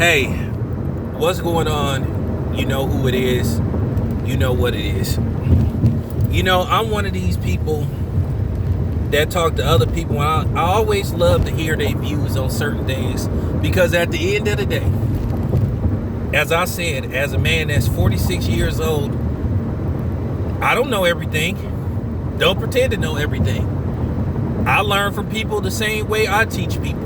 Hey, what's going on? You know who it is. You know what it is. I'm one of these people that talk to other people. I always love to hear their views on certain things because at the end of the day, as I said, as a man that's 46 years old, I don't know everything. Don't pretend to know everything. I learn from people the same way I teach people.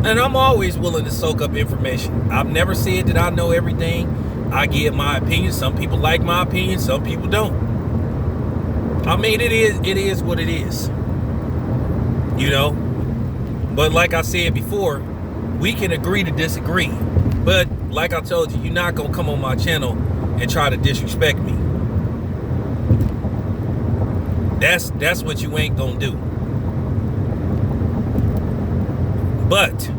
And I'm always willing to soak up information. I've never said that I know everything. I give my opinion. Some people like my opinion, some people don't. I mean, it is what it is. But like I said before, we can agree to disagree. But like I told you, you're not gonna come on my channel and try to disrespect me. That's what you ain't gonna do. But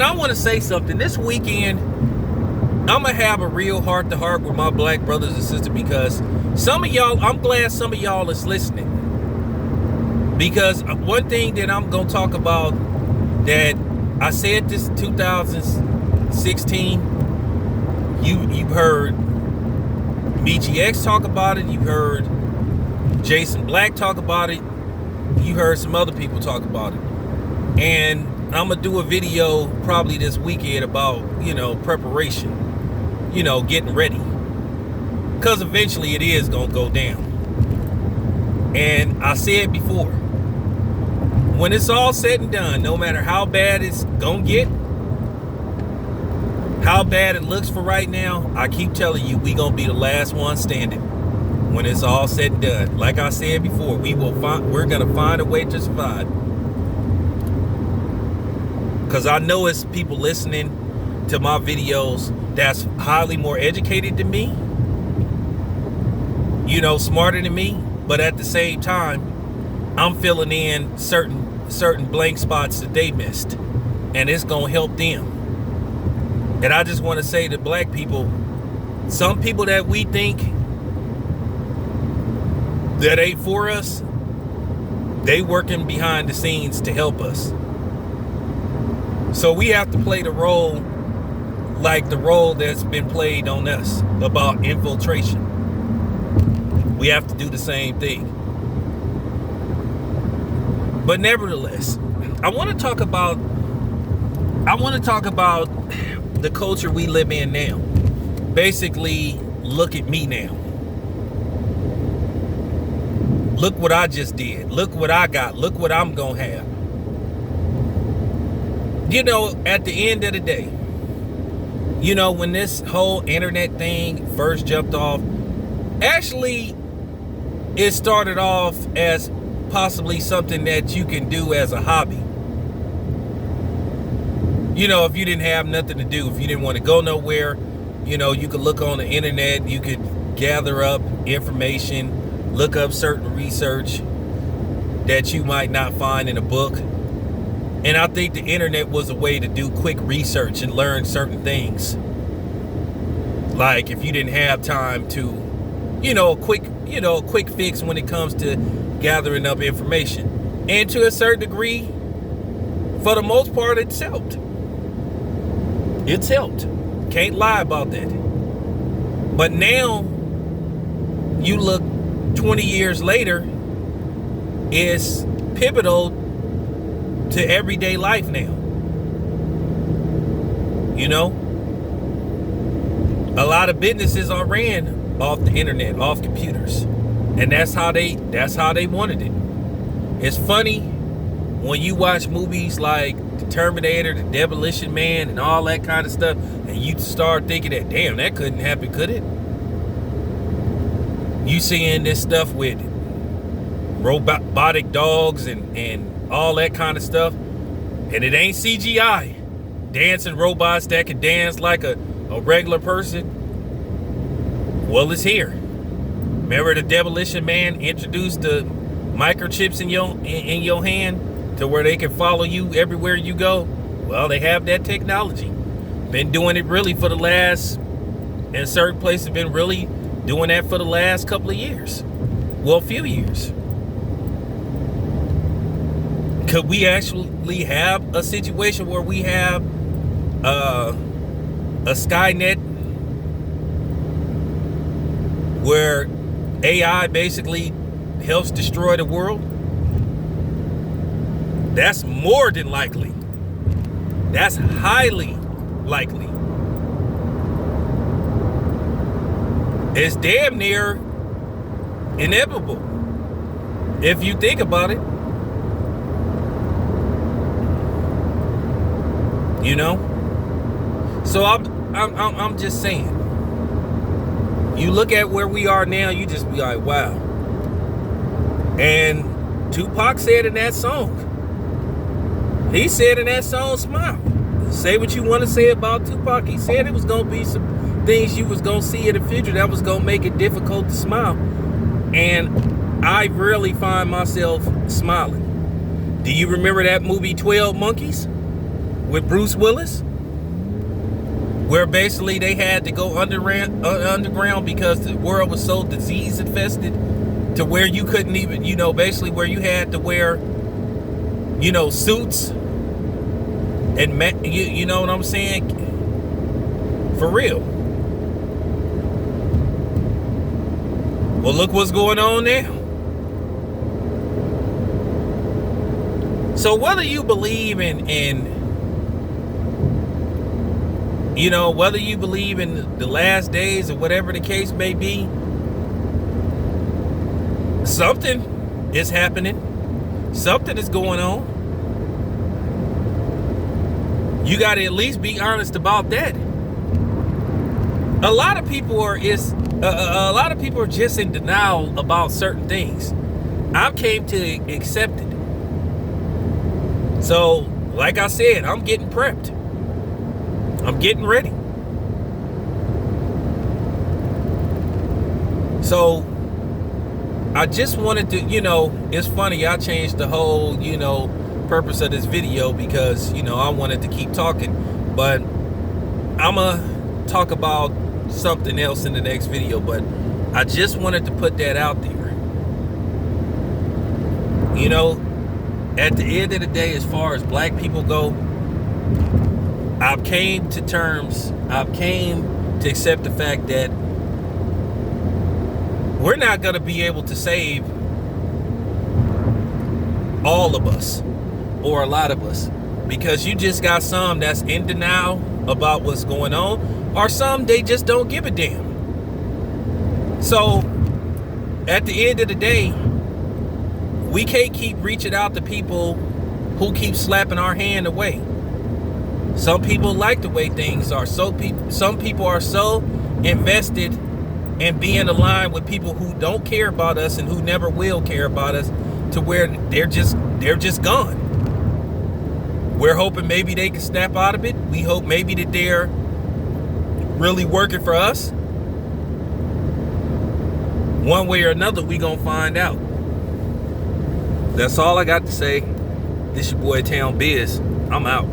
I want to say something. This weekend, I'm gonna have a real heart-to-heart with my black brothers and sisters because some of y'all, I'm glad some of y'all is listening. Because one thing that I'm gonna talk about that I said this 2016, you've heard BGX talk about it, you've heard Jason Black talk about it, you heard some other people talk about it. And I'm gonna do a video probably this weekend about, preparation, getting ready. Because eventually it is gonna go down. And I said before, when it's all said and done, no matter how bad it's gonna get, how bad it looks for right now, I keep telling you, we gonna be the last one standing when it's all said and done. Like I said before, we're gonna find a way to survive. Because I know it's people listening to my videos that's highly more educated than me, smarter than me, but at the same time, I'm filling in certain blank spots that they missed, and it's gonna help them. And I just want to say to black people, some people that we think that ain't for us, they working behind the scenes to help us. So we have to play the role like the role that's been played on us about infiltration. We have to do the same thing. But nevertheless, I want to talk about the culture we live in now. Basically, look at me now. Look what I just did. Look what I got. Look what I'm going to have. At the end of the day, when this whole internet thing first jumped off, actually, it started off as possibly something that you can do as a hobby. If you didn't have nothing to do, if you didn't want to go nowhere, you could look on the internet, you could gather up information, look up certain research that you might not find in a book. And I think the internet was a way to do quick research and learn certain things. Like if you didn't have time to, a quick fix when it comes to gathering up information. And to a certain degree, for the most part, it's helped. It's helped. Can't lie about that. But now, you look 20 years later, it's pivotal to everyday life now. A lot of businesses are ran off the internet, off computers. And that's how they wanted it. It's funny when you watch movies like The Terminator, The Demolition Man, and all that kind of stuff, and you start thinking that, damn, that couldn't happen, could it? You seeing this stuff with robotic dogs and all that kind of stuff, and it ain't CGI. Dancing robots that can dance like a regular person. Well, it's here. Remember the Demolition Man introduced the microchips in your hand to where they can follow you everywhere you go? Well, they have that technology. Been doing it really for the last, in certain places, been really doing that for the last couple of years. Well, a few years. Could we actually have a situation where we have a Skynet where AI basically helps destroy the world? That's more than likely. That's highly likely. It's damn near inevitable if you think about it. You know? So I'm just saying. You look at where we are now, you just be like, wow. And Tupac said in that song, he said in that song, smile. Say what you want to say about Tupac. He said it was going to be some things you was going to see in the future that was going to make it difficult to smile. And I rarely find myself smiling. Do you remember that movie 12 Monkeys with Bruce Willis? Where basically they had to go underground because the world was so disease infested to where you couldn't even, basically where you had to wear, suits and, you know what I'm saying? For real. Well, look what's going on now. So whether you believe in whether you believe in the last days or whatever the case may be, something is happening. Something is going on. You got to at least be honest about that. A lot of people are just in denial about certain things. I came to accept it. So, like I said, I'm getting prepped. I'm getting ready. So I just wanted to, it's funny, I changed the whole, purpose of this video because, I wanted to keep talking, but I'm gonna talk about something else in the next video, but I just wanted to put that out there. At the end of the day, as far as black people go, I've came to accept the fact that we're not going to be able to save all of us or a lot of us, because you just got some that's in denial about what's going on, or some they just don't give a damn. So at the end of the day, we can't keep reaching out to people who keep slapping our hand away. Some people like the way things are. Some people are so invested in being aligned with people who don't care about us and who never will care about us, to where they're just gone. We're hoping maybe they can snap out of it. We hope maybe that they're really working for us. One way or another, we gonna find out. That's all I got to say. This your boy Town Biz. I'm out.